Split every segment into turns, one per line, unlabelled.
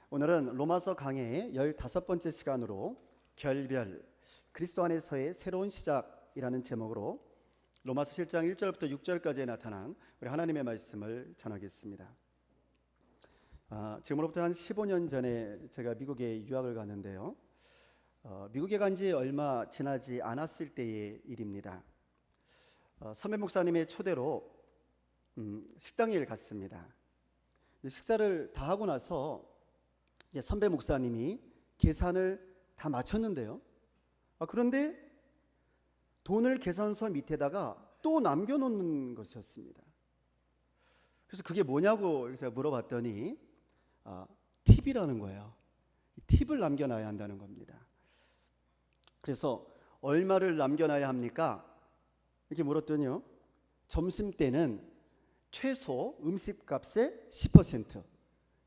오늘은 로마서 강해의 15번째 시간으로 결별, 그리스도 안에서의 새로운 시작이라는 제목으로 로마서 7장 1절부터 6절까지에 나타난 우리 하나님의 말씀을 전하겠습니다. 지금으로부터 한 15년 전에 제가 미국에 유학을 갔는데요. 미국에 간 지 얼마 지나지 않았을 때의 일입니다. 선배 목사님의 초대로 식당에 갔습니다. 식사를 다 하고 나서 이제 선배 목사님이 계산을 다 마쳤는데요. 그런데 돈을 계산서 밑에다가 또 남겨놓는 것이었습니다. 그래서 그게 뭐냐고 제가 물어봤더니 팁이라는 거예요. 팁을 남겨놔야 한다는 겁니다. 그래서 얼마를 남겨놔야 합니까? 이렇게 물었더니요. 점심 때는 최소 음식값의 10%.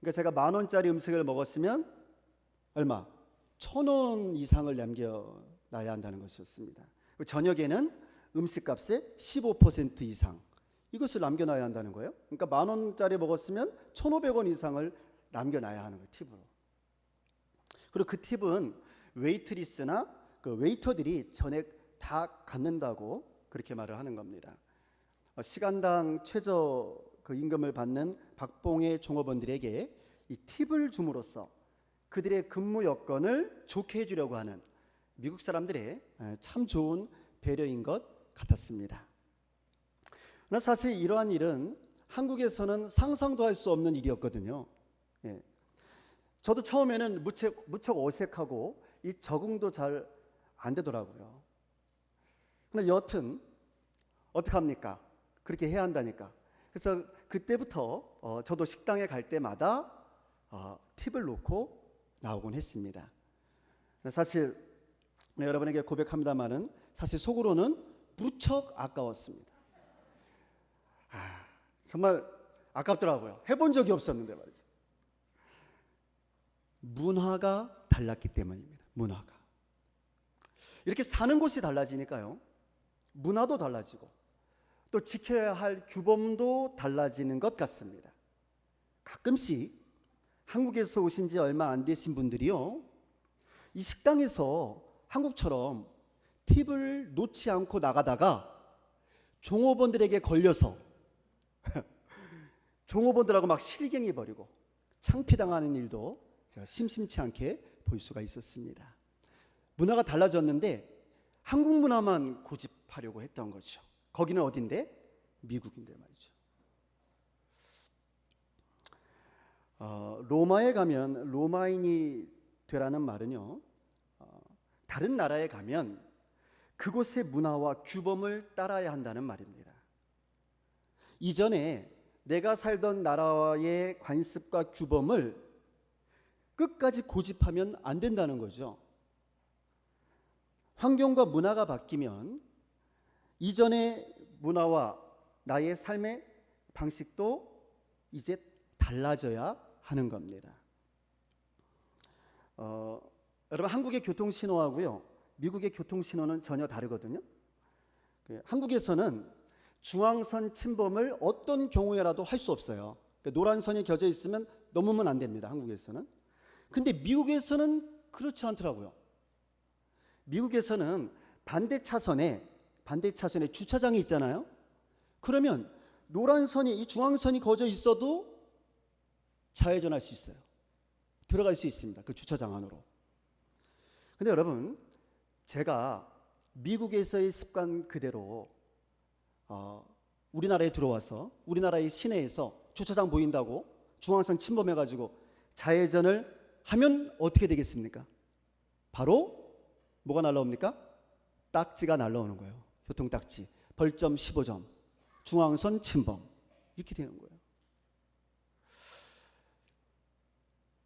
그러니까 제가 10,000원짜리 음식을 먹었으면 얼마? 1,000원 이상을 남겨놔야 한다는 것이었습니다. 저녁에는 음식값의 15% 이상 이것을 남겨놔야 한다는 거예요. 그러니까 10,000원짜리 먹었으면 1,500원 이상을 남겨놔야 하는 거예요, 팁으로. 그리고 그 팁은 웨이트리스나 그 웨이터들이 전액 다 갖는다고 그렇게 말을 하는 겁니다. 시간당 최저 그 임금을 받는 박봉의 종업원들에게 이 팁을 줌으로써 그들의 근무 여건을 좋게 해주려고 하는 미국 사람들의 참 좋은 배려인 것 같았습니다. 그러나 사실 이러한 일은 한국에서는 상상도 할 수 없는 일이었거든요. 저도 처음에는 무척 어색하고 이 적응도 잘 안 되더라고요. 그러나 여튼 어떻게 합니까? 그렇게 해야 한다니까. 그래서 그때부터 저도 식당에 갈 때마다 팁을 놓고 나오곤 했습니다. 사실 여러분에게 고백합니다마는 사실 속으로는 무척 아까웠습니다. 정말 아깝더라고요. 해본 적이 없었는데 말이죠. 문화가 달랐기 때문입니다. 문화가. 이렇게 사는 곳이 달라지니까요. 문화도 달라지고 또 지켜야 할 규범도 달라지는 것 같습니다. 가끔씩 한국에서 오신 지 얼마 안 되신 분들이요, 이 식당에서 한국처럼 팁을 놓지 않고 나가다가 종업원들에게 걸려서 종업원들하고 막 실갱이 벌이고 창피당하는 일도 제가 심심치 않게 볼 수가 있었습니다. 문화가 달라졌는데 한국 문화만 고집하려고 했던 거죠. 거기는 어딘데? 미국인데 말이죠. 로마에 가면 로마인이 되라는 말은요, 다른 나라에 가면 그곳의 문화와 규범을 따라야 한다는 말입니다. 이전에 내가 살던 나라의 관습과 규범을 끝까지 고집하면 안 된다는 거죠. 환경과 문화가 바뀌면 이전의 문화와 나의 삶의 방식도 이제 달라져야 하는 겁니다. 여러분, 한국의 교통신호하고요, 미국의 교통신호는 전혀 다르거든요. 한국에서는 중앙선 침범을 어떤 경우에라도 할 수 없어요. 노란 선이 켜져 있으면 넘으면 안 됩니다. 한국에서는. 근데 미국에서는 그렇지 않더라고요. 미국에서는 반대 차선에 주차장이 있잖아요. 그러면 노란 선이, 이 중앙선이 그어져 있어도 좌회전할 수 있어요. 들어갈 수 있습니다. 그 주차장 안으로. 근데 여러분, 제가 미국에서의 습관 그대로 우리나라에 들어와서 우리나라의 시내에서 주차장 보인다고 중앙선 침범해가지고 좌회전을 하면 어떻게 되겠습니까? 바로 뭐가 날라옵니까? 딱지가 날라오는 거예요. 교통딱지. 벌점 15점. 중앙선 침범. 이렇게 되는 거예요.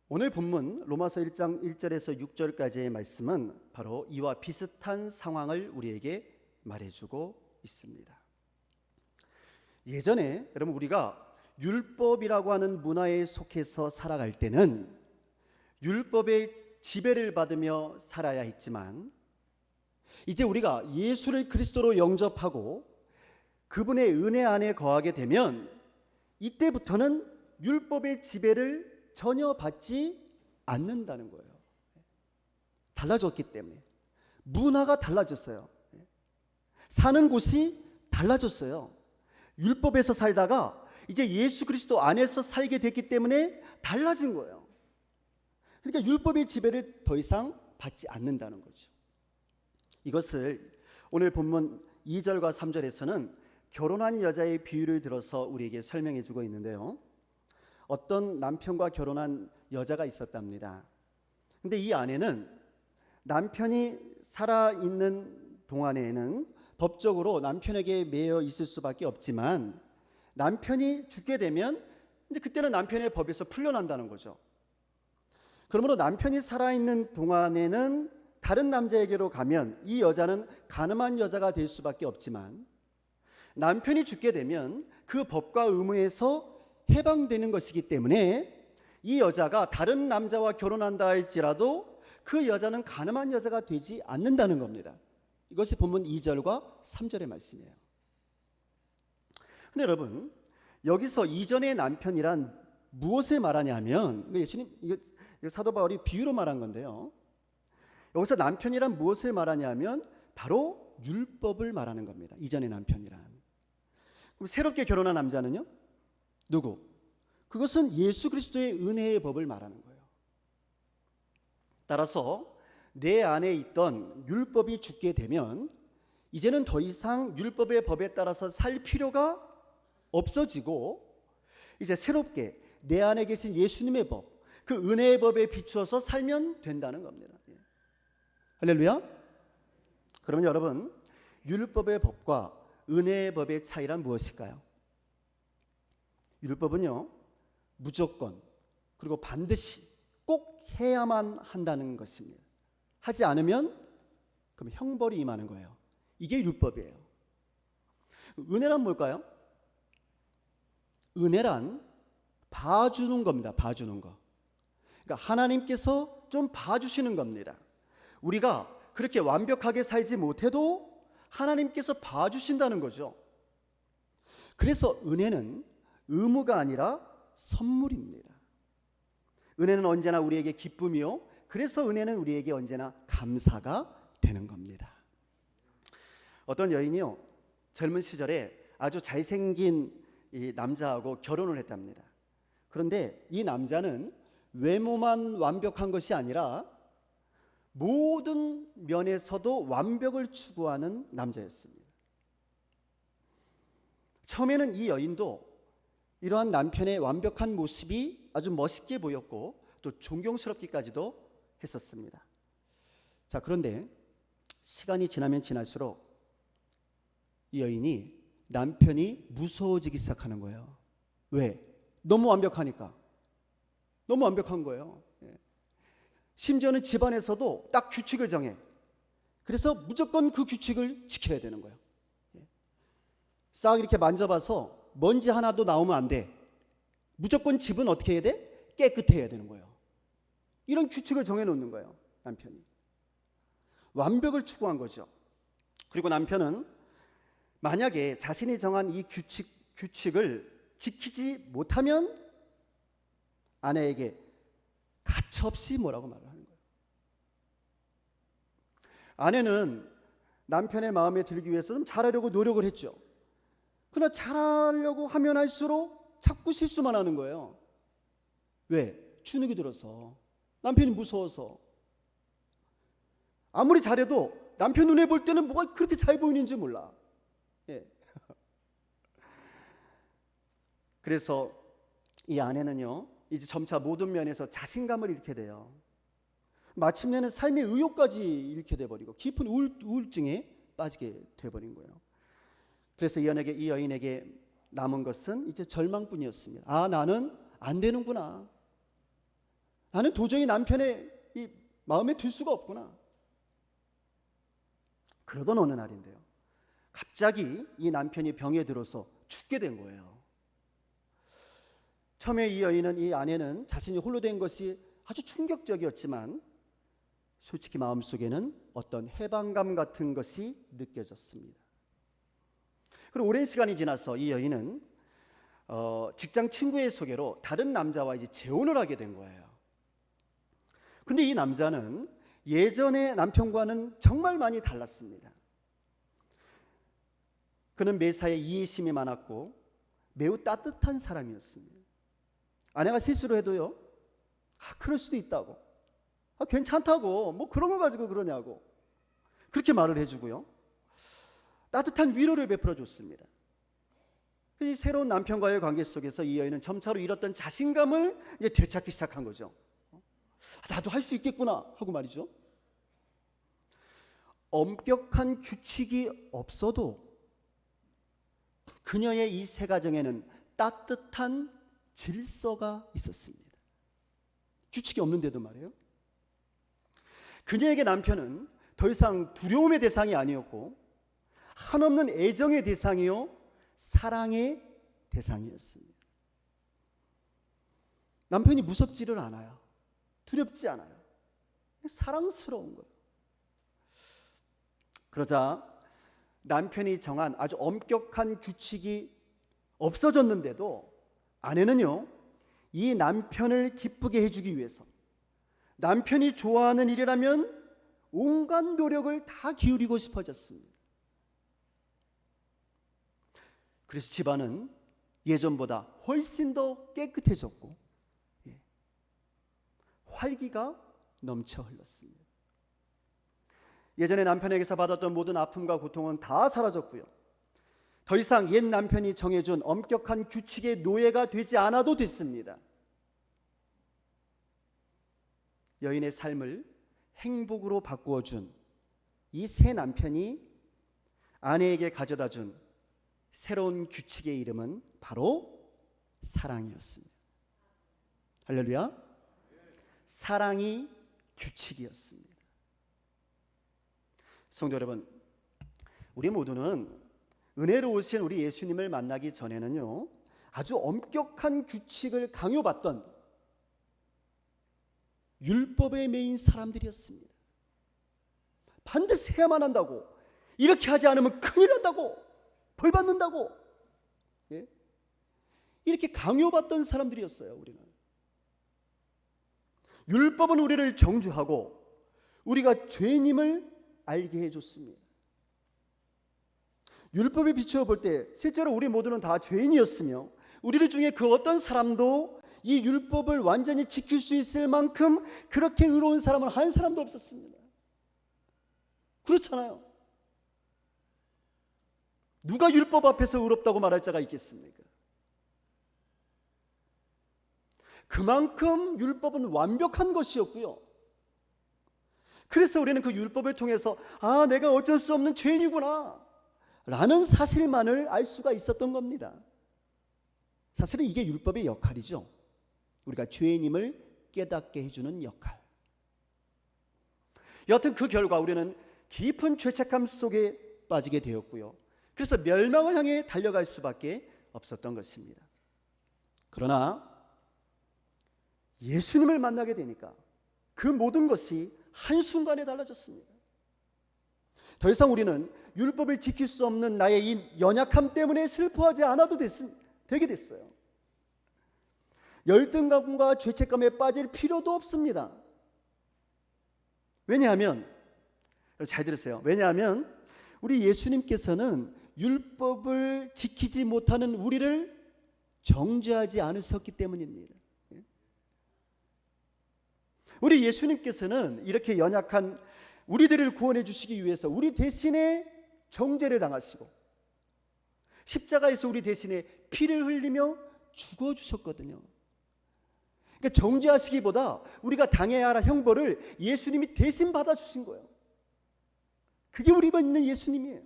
오늘 본문 로마서 1장 1절에서 6절까지의 말씀은 바로 이와 비슷한 상황을 우리에게 말해주고 있습니다. 예전에 여러분, 우리가 율법이라고 하는 문화에 속해서 살아갈 때는 율법의 지배를 받으며 살아야 했지만, 이제 우리가 예수를 그리스도로 영접하고 그분의 은혜 안에 거하게 되면 이때부터는 율법의 지배를 전혀 받지 않는다는 거예요. 달라졌기 때문에. 문화가 달라졌어요. 사는 곳이 달라졌어요. 율법에서 살다가 이제 예수 그리스도 안에서 살게 됐기 때문에 달라진 거예요. 그러니까 율법의 지배를 더 이상 받지 않는다는 거죠. 이것을 오늘 본문 2절과 3절에서는 결혼한 여자의 비유를 들어서 우리에게 설명해 주고 있는데요. 어떤 남편과 결혼한 여자가 있었답니다. 근데 이 아내는 남편이 살아있는 동안에는 법적으로 남편에게 매여 있을 수밖에 없지만 남편이 죽게 되면 이제 그때는 남편의 법에서 풀려난다는 거죠. 그러므로 남편이 살아있는 동안에는 다른 남자에게로 가면 이 여자는 간음한 여자가 될 수밖에 없지만 남편이 죽게 되면 그 법과 의무에서 해방되는 것이기 때문에 이 여자가 다른 남자와 결혼한다 할지라도 그 여자는 간음한 여자가 되지 않는다는 겁니다. 이것이 본문 2절과 3절의 말씀이에요. 근데 여러분, 여기서 이전의 남편이란 무엇을 말하냐면, 예수님, 이거 사도 바울이 비유로 말한 건데요. 여기서 남편이란 무엇을 말하냐면 바로 율법을 말하는 겁니다. 이전의 남편이란. 그럼 새롭게 결혼한 남자는요? 누구? 그것은 예수 그리스도의 은혜의 법을 말하는 거예요. 따라서 내 안에 있던 율법이 죽게 되면 이제는 더 이상 율법의 법에 따라서 살 필요가 없어지고 이제 새롭게 내 안에 계신 예수님의 법, 그 은혜의 법에 비추어서 살면 된다는 겁니다. 할렐루야. 그러면 여러분, 율법의 법과 은혜의 법의 차이란 무엇일까요? 율법은요, 무조건 그리고 반드시 꼭 해야만 한다는 것입니다. 하지 않으면 그럼 형벌이 임하는 거예요. 이게 율법이에요. 은혜란 뭘까요? 은혜란 봐주는 겁니다. 봐주는 거. 그러니까 하나님께서 좀 봐주시는 겁니다. 우리가 그렇게 완벽하게 살지 못해도 하나님께서 봐주신다는 거죠. 그래서 은혜는 의무가 아니라 선물입니다. 은혜는 언제나 우리에게 기쁨이요, 그래서 은혜는 우리에게 언제나 감사가 되는 겁니다. 어떤 여인이요, 젊은 시절에 아주 잘생긴 이 남자하고 결혼을 했답니다. 그런데 이 남자는 외모만 완벽한 것이 아니라 모든 면에서도 완벽을 추구하는 남자였습니다. 처음에는 이 여인도 이러한 남편의 완벽한 모습이 아주 멋있게 보였고 또 존경스럽기까지도 했었습니다. 자, 그런데 시간이 지나면 지날수록 이 여인이 남편이 무서워지기 시작하는 거예요. 왜? 너무 완벽하니까. 너무 완벽한 거예요. 심지어는 집안에서도 딱 규칙을 정해. 그래서 무조건 그 규칙을 지켜야 되는 거예요. 싹 이렇게 만져봐서 먼지 하나도 나오면 안 돼. 무조건 집은 어떻게 해야 돼? 깨끗해야 되는 거예요. 이런 규칙을 정해놓는 거예요, 남편이. 완벽을 추구한 거죠. 그리고 남편은 만약에 자신이 정한 이 규칙을 지키지 못하면 아내에게 가차없이 뭐라고 말을 하는 거예요. 아내는 남편의 마음에 들기 위해서 좀 잘하려고 노력을 했죠. 그러나 잘하려고 하면 할수록 자꾸 실수만 하는 거예요. 왜? 주눅이 들어서. 남편이 무서워서. 아무리 잘해도 남편 눈에 볼 때는 뭐가 그렇게 잘 보이는지 몰라. 예. 그래서 이 아내는요, 이제 점차 모든 면에서 자신감을 잃게 돼요. 마침내는 삶의 의욕까지 잃게 돼버리고 깊은 우울증에 빠지게 돼버린 거예요. 그래서 이 여인에게 남은 것은 이제 절망뿐이었습니다. 아, 나는 안 되는구나. 나는 도저히 남편의 이 마음에 들 수가 없구나. 그러던 어느 날인데요, 갑자기 이 남편이 병에 들어서 죽게 된 거예요. 처음에 이 아내는 자신이 홀로 된 것이 아주 충격적이었지만 솔직히 마음속에는 어떤 해방감 같은 것이 느껴졌습니다. 그리고 오랜 시간이 지나서 이 여인은 직장 친구의 소개로 다른 남자와 이제 재혼을 하게 된 거예요. 근데 이 남자는 예전의 남편과는 정말 많이 달랐습니다. 그는 매사에 이해심이 많았고 매우 따뜻한 사람이었습니다. 아내가 실수를 해도요, 그럴 수도 있다고, 괜찮다고, 뭐 그런 걸 가지고 그러냐고 그렇게 말을 해주고요, 따뜻한 위로를 베풀어 줬습니다. 이 새로운 남편과의 관계 속에서 이 여인은 점차로 잃었던 자신감을 이제 되찾기 시작한 거죠. 나도 할 수 있겠구나 하고 말이죠. 엄격한 규칙이 없어도 그녀의 이 새 가정에는 따뜻한 질서가 있었습니다. 규칙이 없는데도 말이에요. 그녀에게 남편은 더 이상 두려움의 대상이 아니었고 한없는 애정의 대상이요, 사랑의 대상이었습니다. 남편이 무섭지를 않아요. 두렵지 않아요. 사랑스러운 거예요. 그러자 남편이 정한 아주 엄격한 규칙이 없어졌는데도 아내는요, 이 남편을 기쁘게 해주기 위해서, 남편이 좋아하는 일이라면 온갖 노력을 다 기울이고 싶어졌습니다. 그래서 집안은 예전보다 훨씬 더 깨끗해졌고 활기가 넘쳐 흘렀습니다. 예전에 남편에게서 받았던 모든 아픔과 고통은 다 사라졌고요, 더 이상 옛 남편이 정해준 엄격한 규칙의 노예가 되지 않아도 됐습니다. 여인의 삶을 행복으로 바꾸어준 이 새 남편이 아내에게 가져다준 새로운 규칙의 이름은 바로 사랑이었습니다. 할렐루야. 사랑이 규칙이었습니다. 성도 여러분, 우리 모두는 은혜로우신 우리 예수님을 만나기 전에는요, 아주 엄격한 규칙을 강요받던 율법에 매인 사람들이었습니다. 반드시 해야만 한다고, 이렇게 하지 않으면 큰일 난다고, 벌 받는다고, 이렇게 강요받던 사람들이었어요. 우리는 율법은 우리를 정죄하고 우리가 죄인임을 알게 해줬습니다. 율법에 비추어 볼 때 실제로 우리 모두는 다 죄인이었으며 우리 중에 그 어떤 사람도 이 율법을 완전히 지킬 수 있을 만큼 그렇게 의로운 사람은 한 사람도 없었습니다. 그렇잖아요. 누가 율법 앞에서 의롭다고 말할 자가 있겠습니까? 그만큼 율법은 완벽한 것이었고요, 그래서 우리는 그 율법을 통해서 내가 어쩔 수 없는 죄인이구나 라는 사실만을 알 수가 있었던 겁니다. 사실은 이게 율법의 역할이죠. 우리가 죄인임을 깨닫게 해주는 역할. 여하튼 그 결과 우리는 깊은 죄책감 속에 빠지게 되었고요, 그래서 멸망을 향해 달려갈 수밖에 없었던 것입니다. 그러나 예수님을 만나게 되니까 그 모든 것이 한순간에 달라졌습니다. 더 이상 우리는 율법을 지킬 수 없는 나의 이 연약함 때문에 슬퍼하지 않아도 되게 됐어요. 열등감과 죄책감에 빠질 필요도 없습니다. 왜냐하면, 잘 들으세요. 왜냐하면 우리 예수님께서는 율법을 지키지 못하는 우리를 정죄하지 않으셨기 때문입니다. 우리 예수님께서는 이렇게 연약한 우리들을 구원해 주시기 위해서 우리 대신에 정죄를 당하시고 십자가에서 우리 대신에 피를 흘리며 죽어주셨거든요. 그러니까 정죄하시기보다 우리가 당해야 할 형벌을 예수님이 대신 받아주신 거예요. 그게 우리 믿는 예수님이에요.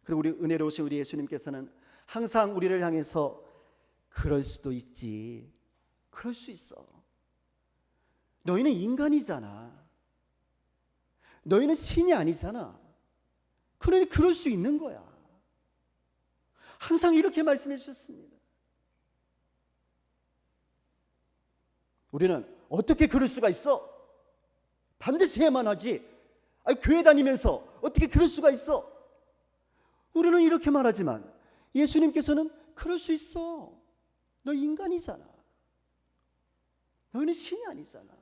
그리고 우리 은혜로우신 우리 예수님께서는 항상 우리를 향해서 그럴 수도 있지, 그럴 수 있어, 너희는 인간이잖아, 너희는 신이 아니잖아, 그러니 그럴 수 있는 거야, 항상 이렇게 말씀해 주셨습니다. 우리는 어떻게 그럴 수가 있어? 반드시 해야만 하지, 교회 다니면서 어떻게 그럴 수가 있어? 우리는 이렇게 말하지만 예수님께서는 그럴 수 있어, 너 인간이잖아, 너희는 신이 아니잖아.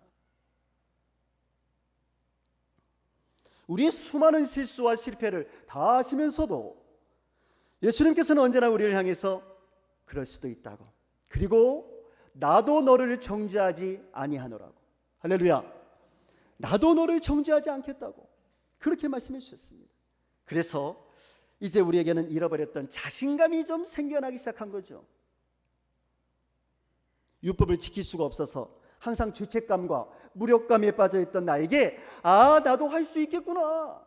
우리의 수많은 실수와 실패를 다 하시면서도 예수님께서는 언제나 우리를 향해서 그럴 수도 있다고, 그리고 나도 너를 정죄하지 아니하노라고. 할렐루야. 나도 너를 정죄하지 않겠다고 그렇게 말씀해 주셨습니다. 그래서 이제 우리에게는 잃어버렸던 자신감이 좀 생겨나기 시작한 거죠. 율법을 지킬 수가 없어서 항상 죄책감과 무력감에 빠져있던 나에게 나도 할 수 있겠구나,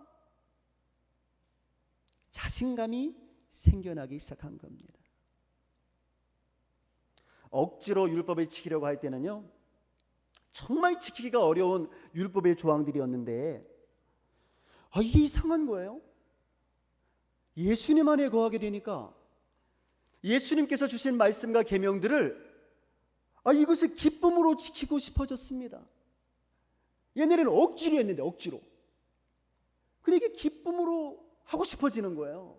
자신감이 생겨나기 시작한 겁니다. 억지로 율법을 지키려고 할 때는요, 정말 지키기가 어려운 율법의 조항들이었는데 이게 이상한 거예요. 예수님 안에 거하게 되니까 예수님께서 주신 말씀과 계명들을 이것을 기쁨으로 지키고 싶어졌습니다. 옛날에는 억지로 했는데, 억지로. 근데 이게 기쁨으로 하고 싶어지는 거예요.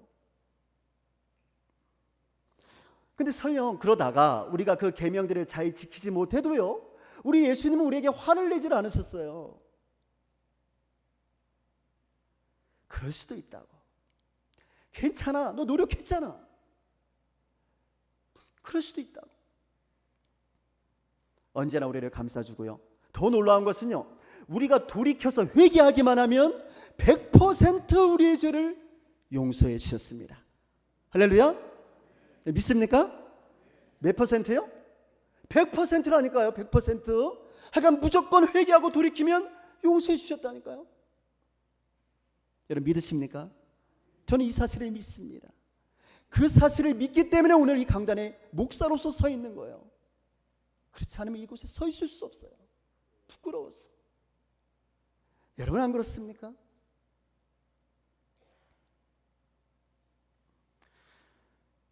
근데 설령 그러다가 우리가 그 계명들을 잘 지키지 못해도요, 우리 예수님은 우리에게 화를 내질 않으셨어요. 그럴 수도 있다고. 괜찮아, 너 노력했잖아. 그럴 수도 있다고. 언제나 우리를 감싸주고요, 더 놀라운 것은요, 우리가 돌이켜서 회개하기만 하면 100% 우리의 죄를 용서해 주셨습니다. 할렐루야. 믿습니까? 몇 퍼센트요? 100%라니까요. 100%. 하여간 무조건 회개하고 돌이키면 용서해 주셨다니까요. 여러분 믿으십니까? 저는 이 사실을 믿습니다. 그 사실을 믿기 때문에 오늘 이 강단에 목사로서 서 있는 거예요. 그렇지 않으면 이곳에 서 있을 수 없어요. 부끄러워서. 여러분 안 그렇습니까?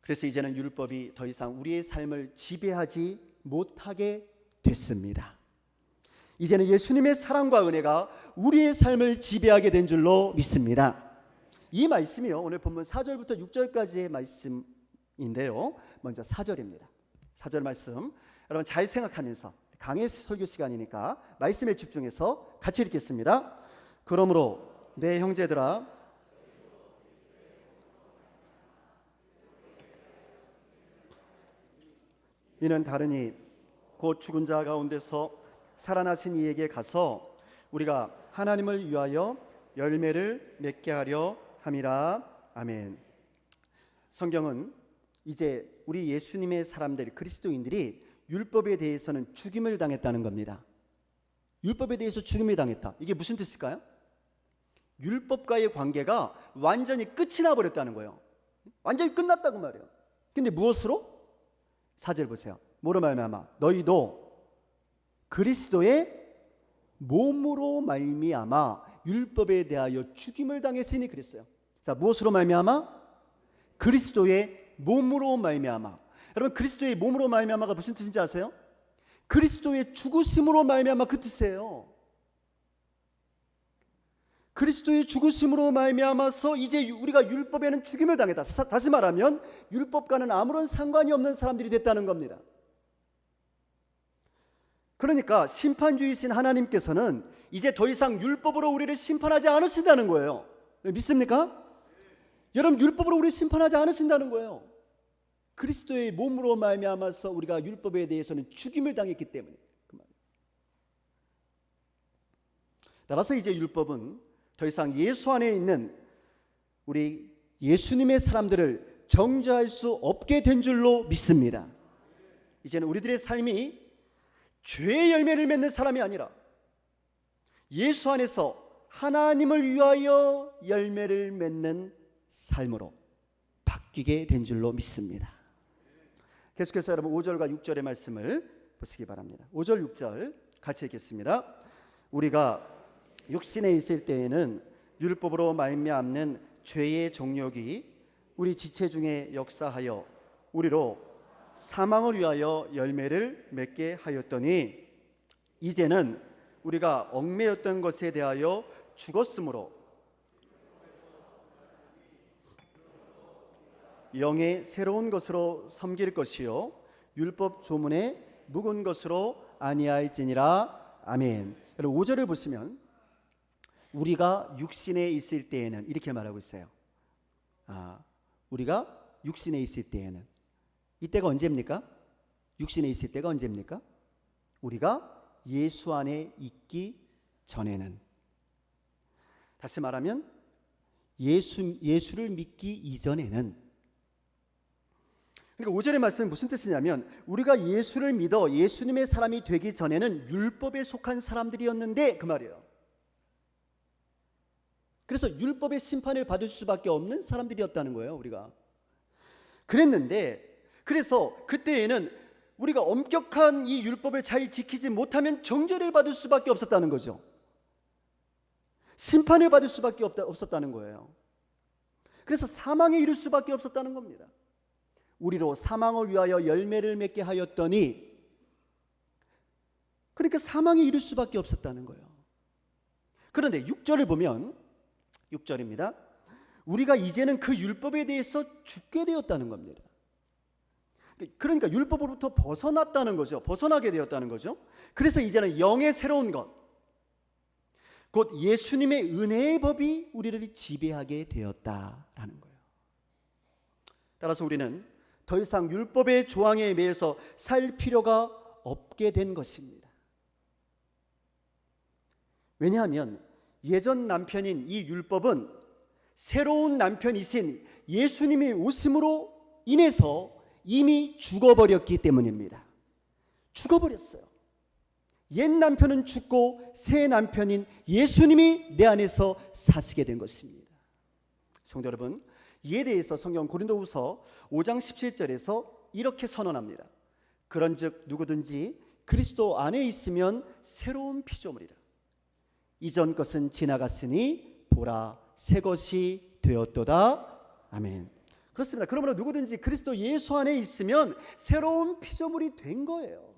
그래서 이제는 율법이 더 이상 우리의 삶을 지배하지 못하게 됐습니다. 이제는 예수님의 사랑과 은혜가 우리의 삶을 지배하게 된 줄로 믿습니다. 이 말씀이요, 오늘 본문 4절부터 6절까지의 말씀인데요, 먼저 4절입니다. 4절 말씀 여러분 잘 생각하면서, 강의 설교 시간이니까 말씀에 집중해서 같이 읽겠습니다. 그러므로 내 형제들아, 이는 다르니 곧 죽은 자 가운데서 살아나신 이에게 가서 우리가 하나님을 위하여 열매를 맺게 하려 함이라. 아멘. 성경은 이제 우리 예수님의 사람들, 그리스도인들이 율법에 대해서는 죽임을 당했다는 겁니다. 율법에 대해서 죽임을 당했다. 이게 무슨 뜻일까요? 율법과의 관계가 완전히 끝이 나버렸다는 거예요. 완전히 끝났다고 말이에요. 근데 무엇으로? 4절 보세요. 뭐로 말미암아? 너희도 그리스도의 몸으로 말미암아 율법에 대하여 죽임을 당했으니 그랬어요. 자, 무엇으로 말미암아? 그리스도의 몸으로 말미암아. 여러분 그리스도의 몸으로 말미암아가 무슨 뜻인지 아세요? 그리스도의 죽으심으로 말미암아 그 뜻이에요. 그리스도의 죽으심으로 말미암아서 이제 우리가 율법에는 죽임을 당했다. 다시 말하면 율법과는 아무런 상관이 없는 사람들이 됐다는 겁니다. 그러니까 심판주이신 하나님께서는 이제 더 이상 율법으로 우리를 심판하지 않으신다는 거예요. 믿습니까? 여러분 율법으로 우리를 심판하지 않으신다는 거예요. 그리스도의 몸으로 말미암아서 우리가 율법에 대해서는 죽임을 당했기 때문에. 따라서 이제 율법은 더 이상 예수 안에 있는 우리 예수님의 사람들을 정죄할 수 없게 된 줄로 믿습니다. 이제는 우리들의 삶이 죄의 열매를 맺는 사람이 아니라 예수 안에서 하나님을 위하여 열매를 맺는 삶으로 바뀌게 된 줄로 믿습니다. 계속해서 여러분 5절과 6절의 말씀을 보시기 바랍니다. 5절 6절 같이 읽겠습니다. 우리가 육신에 있을 때에는 율법으로 말미암는 죄의 정욕이 우리 지체 중에 역사하여 우리로 사망을 위하여 열매를 맺게 하였더니 이제는 우리가 얽매였던 것에 대하여 죽었으므로 영의 새로운 것으로 섬길 것이요 율법 조문의 묵은 것으로 아니하일지니라. 아멘. 여러분 5절을 보시면 우리가 육신에 있을 때에는 이렇게 말하고 있어요. 우리가 육신에 있을 때에는, 이때가 언제입니까? 육신에 있을 때가 언제입니까? 우리가 예수 안에 있기 전에는. 다시 말하면 예수를 믿기 이전에는. 그러니까 5절의 말씀은 무슨 뜻이냐면 우리가 예수를 믿어 예수님의 사람이 되기 전에는 율법에 속한 사람들이었는데 그 말이에요. 그래서 율법의 심판을 받을 수밖에 없는 사람들이었다는 거예요. 우리가 그랬는데, 그래서 그때에는 우리가 엄격한 이 율법을 잘 지키지 못하면 정죄를 받을 수밖에 없었다는 거죠. 심판을 받을 수밖에 없었다는 거예요. 그래서 사망에 이를 수밖에 없었다는 겁니다. 우리로 사망을 위하여 열매를 맺게 하였더니, 그러니까 사망에 이를 수밖에 없었다는 거예요. 그런데 6절을 보면 6절입니다. 우리가 이제는 그 율법에 대해서 죽게 되었다는 겁니다. 그러니까 율법으로부터 벗어났다는 거죠. 벗어나게 되었다는 거죠. 그래서 이제는 영의 새로운 것, 곧 예수님의 은혜의 법이 우리를 지배하게 되었다라는 거예요. 따라서 우리는 더 이상 율법의 조항에 매여서 살 필요가 없게 된 것입니다. 왜냐하면 예전 남편인 이 율법은 새로운 남편이신 예수님의 오심으로 인해서 이미 죽어버렸기 때문입니다. 죽어버렸어요. 옛 남편은 죽고 새 남편인 예수님이 내 안에서 사시게 된 것입니다. 성도 여러분, 이에 대해서 성경 고린도후서 5장 17절에서 이렇게 선언합니다. 그런즉 누구든지 그리스도 안에 있으면 새로운 피조물이라. 이전 것은 지나갔으니 보라 새 것이 되었도다. 아멘. 그렇습니다. 그러므로 누구든지 그리스도 예수 안에 있으면 새로운 피조물이 된 거예요.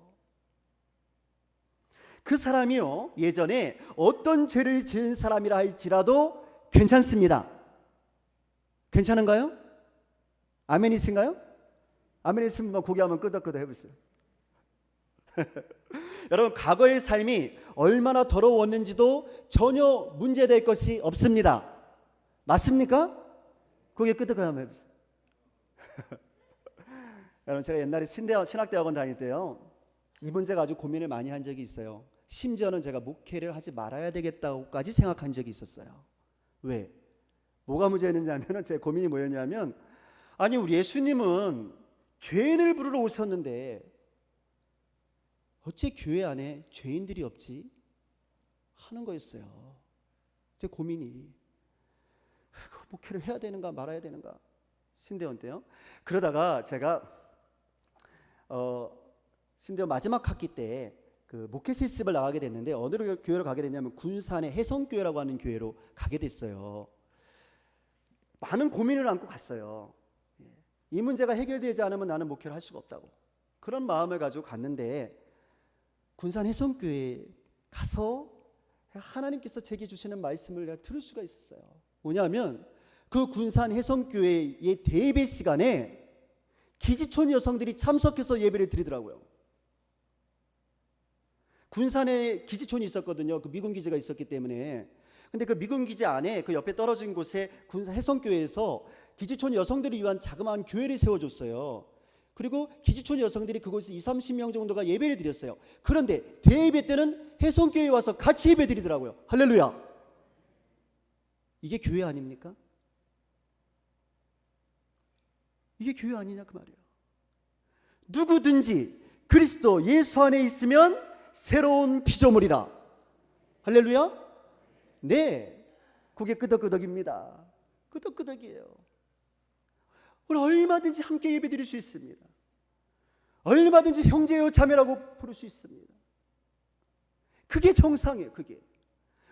그 사람이요, 예전에 어떤 죄를 지은 사람이라 할지라도 괜찮습니다. 괜찮은가요? 아멘이신가요? 아멘 있으면 고개 한번 끄덕끄덕 해보세요. 여러분, 과거의 삶이 얼마나 더러웠는지도 전혀 문제될 것이 없습니다. 맞습니까? 고개 끄덕끄덕 한번 해보세요. 여러분, 제가 옛날에 신학대학원 다닐 때요, 이 문제가 아주 고민을 많이 한 적이 있어요. 심지어는 제가 목회를 하지 말아야 되겠다고까지 생각한 적이 있었어요. 왜? 뭐가 문제였냐면, 제 고민이 뭐였냐면, 아니 우리 예수님은 죄인을 부르러 오셨는데 어째 교회 안에 죄인들이 없지? 하는 거였어요. 제 고민이. 목회를 해야 되는가 말아야 되는가. 신대원 때요. 그러다가 제가 신대원 마지막 학기 때 그 목회 실습을 나가게 됐는데, 어느 교회로 가게 됐냐면 군산의 해성교회라고 하는 교회로 가게 됐어요. 많은 고민을 안고 갔어요. 이 문제가 해결되지 않으면 나는 목회를 할 수가 없다고. 그런 마음을 가지고 갔는데, 군산 해성교회에 가서 하나님께서 제게 주시는 말씀을 내가 들을 수가 있었어요. 뭐냐면 그 군산 해성교회의 대예배 시간에 기지촌 여성들이 참석해서 예배를 드리더라고요. 군산에 기지촌이 있었거든요. 그 미군 기지가 있었기 때문에. 근데 그 미군 기지 안에 그 옆에 떨어진 곳에 군산 해성교회에서 기지촌 여성들을 위한 자그마한 교회를 세워줬어요. 그리고 기지촌 여성들이 그곳에 20-30명 정도가 예배를 드렸어요. 그런데 대예배 때는 해성교회에 와서 같이 예배 드리더라고요. 할렐루야. 이게 교회 아닙니까? 이게 교회 아니냐 그 말이에요. 누구든지 그리스도 예수 안에 있으면 새로운 피조물이라. 할렐루야. 네, 그게 끄덕끄덕입니다. 끄덕끄덕이에요. 우리 얼마든지 함께 예배드릴 수 있습니다. 얼마든지 형제요 자매라고 부를 수 있습니다. 그게 정상이에요. 그게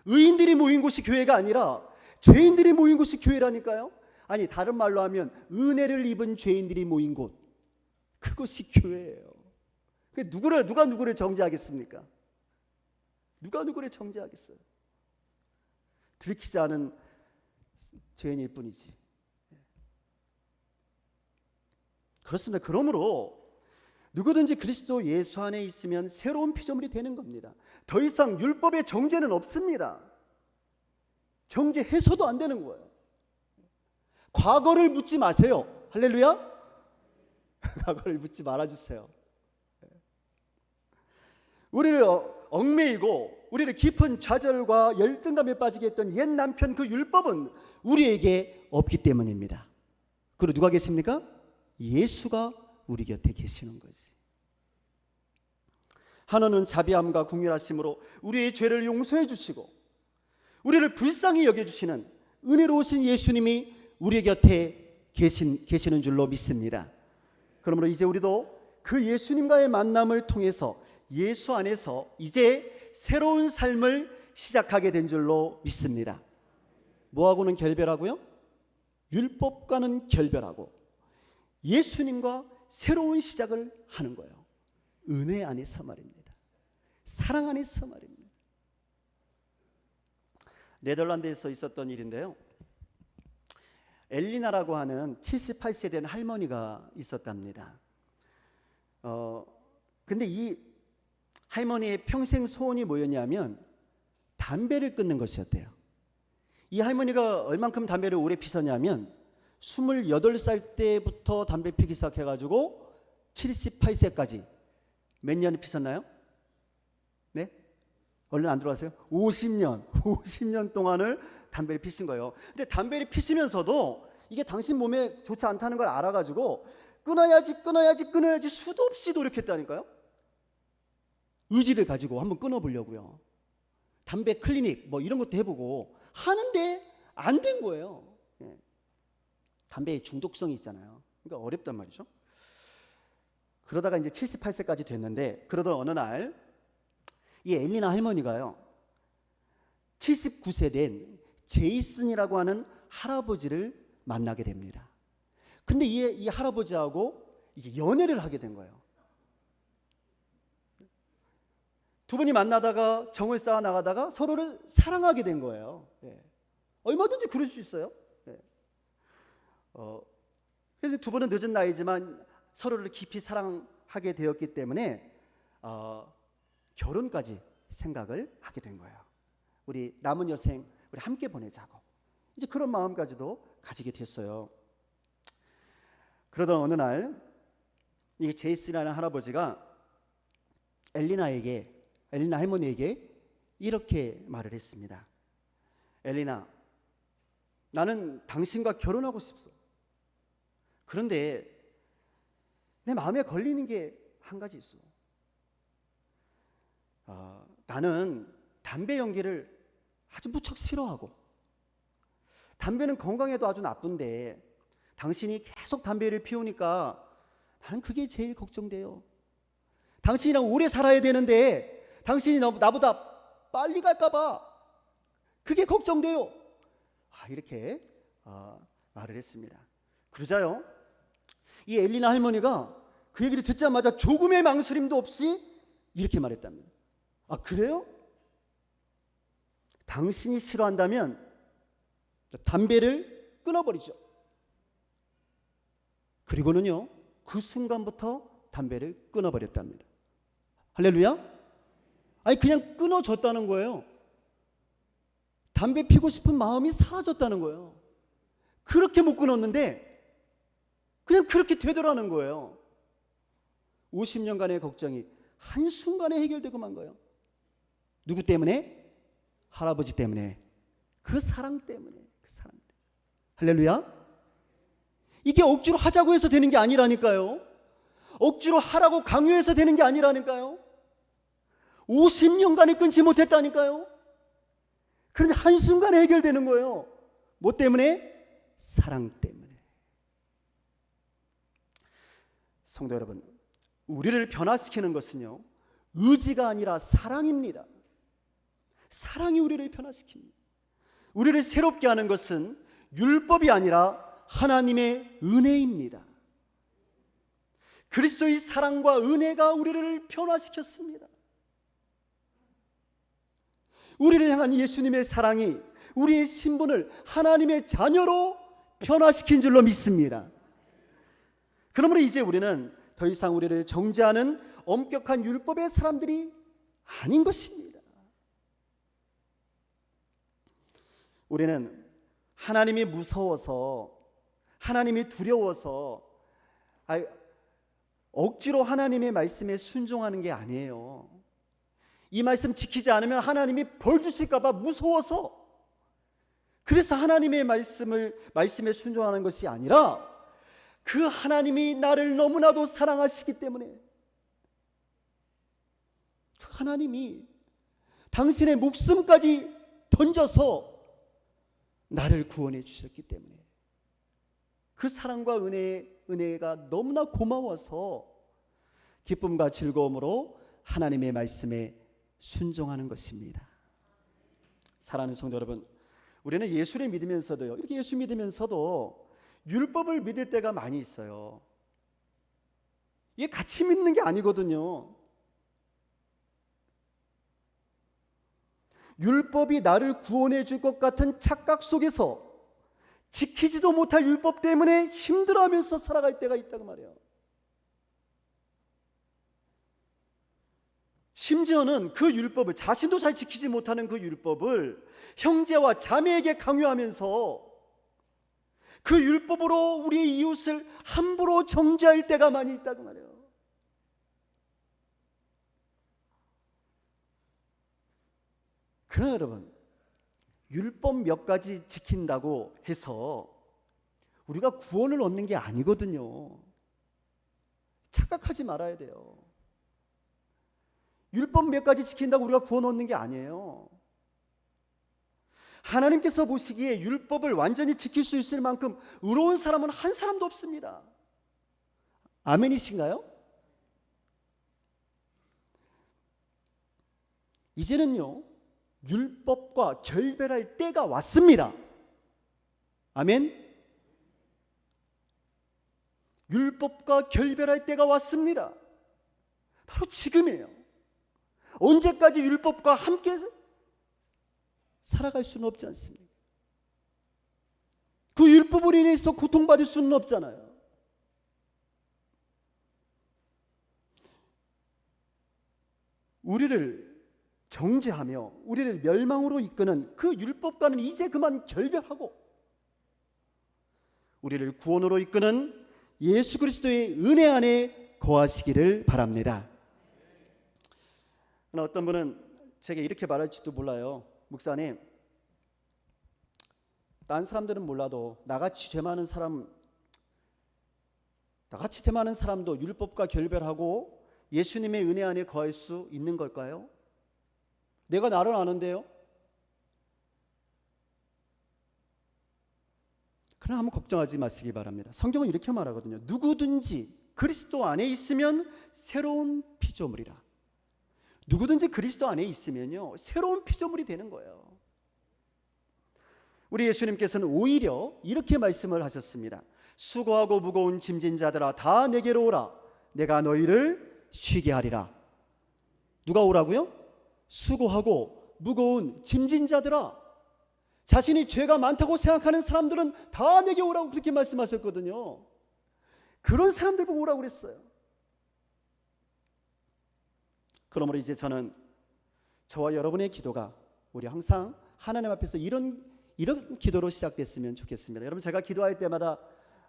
의인들이 모인 곳이 교회가 아니라 죄인들이 모인 곳이 교회라니까요. 아니, 다른 말로 하면 은혜를 입은 죄인들이 모인 곳, 그것이 교회예요. 누가 누구를 정죄하겠습니까? 누가 누구를 정죄하겠어요? 들키지 않은 죄인일 뿐이지. 그렇습니다. 그러므로 누구든지 그리스도 예수 안에 있으면 새로운 피조물이 되는 겁니다. 더 이상 율법의 정죄는 없습니다. 정죄 해소도 안 되는 거예요. 과거를 묻지 마세요. 할렐루야. 과거를 묻지 말아주세요. 우리를 얽매이고 우리를 깊은 좌절과 열등감에 빠지게 했던 옛 남편 그 율법은 우리에게 없기 때문입니다. 그리고 누가 계십니까? 예수가 우리 곁에 계시는 거지. 하나님은 자비함과 궁휼하심으로 우리의 죄를 용서해 주시고 우리를 불쌍히 여겨주시는 은혜로우신 예수님이 우리 곁에 계시는 줄로 믿습니다. 그러므로 이제 우리도 그 예수님과의 만남을 통해서 예수 안에서 이제 새로운 삶을 시작하게 된 줄로 믿습니다. 뭐하고는 결별하고요? 율법과는 결별하고 예수님과 새로운 시작을 하는 거예요. 은혜 안에서 말입니다. 사랑 안에서 말입니다. 네덜란드에서 있었던 일인데요. 엘리나라고 하는 78세 된 할머니가 있었답니다. 근데 이 할머니의 평생 소원이 뭐였냐면 담배를 끊는 것이었대요. 이 할머니가 얼만큼 담배를 오래 피웠냐면 28살 때부터 담배 피기 시작해가지고 78세까지 몇 년을 피웠나요? 네? 얼른 안 들어가세요? 50년 동안을 담배를 피신 거예요. 근데 담배를 피시면서도 이게 당신 몸에 좋지 않다는 걸 알아가지고 끊어야지 수도 없이 노력했다니까요. 의지를 가지고 한번 끊어보려고요. 담배 클리닉 뭐 이런 것도 해보고 하는데 안 된 거예요. 담배의 중독성이 있잖아요. 그러니까 어렵단 말이죠. 그러다가 이제 78세까지 됐는데 그러던 어느 날 이 엘리나 할머니가요 79세 된 제이슨이라고 하는 할아버지를 만나게 됩니다. 근데 이 할아버지하고 이게 연애를 하게 된 거예요. 두 분이 만나다가 정을 쌓아 나가다가 서로를 사랑하게 된 거예요. 얼마든지 그럴 수 있어요. 그래서 두 분은 늦은 나이지만 서로를 깊이 사랑하게 되었기 때문에 결혼까지 생각을 하게 된 거예요. 우리 남은 여생 우리 함께 보내자고 이제 그런 마음까지도 가지게 됐어요. 그러던 어느 날 이 제이슨이라는 할아버지가 엘리나 할머니에게 이렇게 말을 했습니다. 엘리나, 나는 당신과 결혼하고 싶어. 그런데 내 마음에 걸리는 게 한 가지 있어. 나는 담배 연기를 아주 무척 싫어하고 담배는 건강에도 아주 나쁜데 당신이 계속 담배를 피우니까 나는 그게 제일 걱정돼요. 당신이랑 오래 살아야 되는데 당신이 나보다 빨리 갈까 봐 그게 걱정돼요. 이렇게 말을 했습니다. 그러자요 이 엘리나 할머니가 그 얘기를 듣자마자 조금의 망설임도 없이 이렇게 말했답니다. 그래요? 당신이 싫어한다면 담배를 끊어버리죠. 그리고는요 그 순간부터 담배를 끊어버렸답니다. 할렐루야? 그냥 끊어졌다는 거예요. 담배 피고 싶은 마음이 사라졌다는 거예요. 그렇게 못 끊었는데 그냥 그렇게 되더라는 거예요. 50년간의 걱정이 한순간에 해결되고 만 거예요. 누구 때문에? 할아버지 때문에. 그 사랑 때문에. 할렐루야? 이게 억지로 하자고 해서 되는 게 아니라니까요. 억지로 하라고 강요해서 되는 게 아니라니까요. 50년간에 끊지 못했다니까요. 그런데 한순간에 해결되는 거예요. 뭐 때문에? 사랑 때문에. 성도 여러분, 우리를 변화시키는 것은요 의지가 아니라 사랑입니다. 사랑이 우리를 변화시킵니다. 우리를 새롭게 하는 것은 율법이 아니라 하나님의 은혜입니다. 그리스도의 사랑과 은혜가 우리를 변화시켰습니다. 우리를 향한 예수님의 사랑이 우리의 신분을 하나님의 자녀로 변화시킨 줄로 믿습니다. 그러므로 이제 우리는 더 이상 우리를 정죄하는 엄격한 율법의 사람들이 아닌 것입니다. 우리는 하나님이 무서워서, 하나님이 두려워서 억지로 하나님의 말씀에 순종하는 게 아니에요. 이 말씀 지키지 않으면 하나님이 벌 주실까 봐 무서워서, 그래서 하나님의 말씀에 순종하는 것이 아니라 그 하나님이 나를 너무나도 사랑하시기 때문에, 그 하나님이 당신의 목숨까지 던져서 나를 구원해 주셨기 때문에, 그 사랑과 은혜가 너무나 고마워서 기쁨과 즐거움으로 하나님의 말씀에 순종하는 것입니다. 사랑하는 성도 여러분, 우리는 예수를 믿으면서도요, 이렇게 예수 믿으면서도 율법을 믿을 때가 많이 있어요. 이게 같이 믿는 게 아니거든요. 율법이 나를 구원해 줄 것 같은 착각 속에서 지키지도 못할 율법 때문에 힘들어하면서 살아갈 때가 있다고 말이에요. 심지어는 그 율법을, 자신도 잘 지키지 못하는 그 율법을 형제와 자매에게 강요하면서 그 율법으로 우리의 이웃을 함부로 정죄할 때가 많이 있다고 말이에요. 그러나 여러분, 율법 몇 가지 지킨다고 해서 우리가 구원을 얻는 게 아니거든요. 착각하지 말아야 돼요. 율법 몇 가지 지킨다고 우리가 구원 얻는 게 아니에요. 하나님께서 보시기에 율법을 완전히 지킬 수 있을 만큼 의로운 사람은 한 사람도 없습니다. 아멘이신가요? 이제는요, 율법과 결별할 때가 왔습니다. 아멘. 율법과 결별할 때가 왔습니다. 바로 지금이에요. 언제까지 율법과 함께 살아갈 수는 없지 않습니까? 그 율법으로 인해서 고통받을 수는 없잖아요. 우리를 정죄하며 우리를 멸망으로 이끄는 그 율법과는 이제 그만 결별하고 우리를 구원으로 이끄는 예수 그리스도의 은혜 안에 거하시기를 바랍니다. 어떤 분은 제게 이렇게 말할지도 몰라요. 목사님, 딴 사람들은 몰라도 나같이 죄 많은 사람도 율법과 결별하고 예수님의 은혜 안에 거할 수 있는 걸까요? 내가 나를 아는데요. 그러나 한번 걱정하지 마시기 바랍니다. 성경은 이렇게 말하거든요. 누구든지 그리스도 안에 있으면 새로운 피조물이라. 누구든지 그리스도 안에 있으면요, 새로운 피조물이 되는 거예요. 우리 예수님께서는 오히려 이렇게 말씀을 하셨습니다. 수고하고 무거운 짐진 자들아 다 내게로 오라. 내가 너희를 쉬게 하리라. 누가 오라고요? 수고하고 무거운 짐진 자들아. 자신이 죄가 많다고 생각하는 사람들은 다 내게 오라고 그렇게 말씀하셨거든요. 그런 사람들 보고 오라고 그랬어요. 그러므로 이제 저는 저와 여러분의 기도가 우리 항상 하나님 앞에서 이런 기도로 시작됐으면 좋겠습니다. 여러분, 제가 기도할 때마다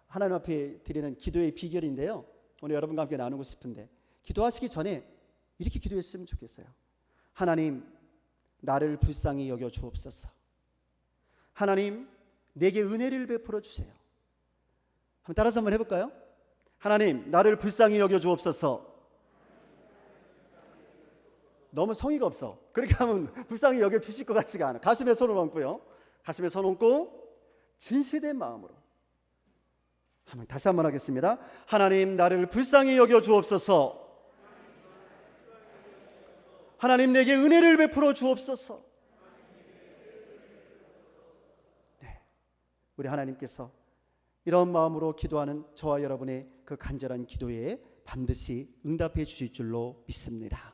하나님 앞에 드리는 기도의 비결인데요, 오늘 여러분과 함께 나누고 싶은데, 기도하시기 전에 이렇게 기도했으면 좋겠어요. 하나님, 나를 불쌍히 여겨 주옵소서. 하나님, 내게 은혜를 베풀어 주세요. 한번 따라서 한번 해볼까요? 하나님, 나를 불쌍히 여겨 주옵소서. 너무 성의가 없어. 그렇게 하면 불쌍히 여겨 주실 것 같지가 않아. 가슴에 손을 얹고요. 가슴에 손 얹고 진실된 마음으로 다시 한번 하겠습니다. 하나님, 나를 불쌍히 여겨 주옵소서. 하나님, 내게 은혜를 베풀어 주옵소서. 네, 우리 하나님께서 이런 마음으로 기도하는 저와 여러분의 그 간절한 기도에 반드시 응답해 주실 줄로 믿습니다.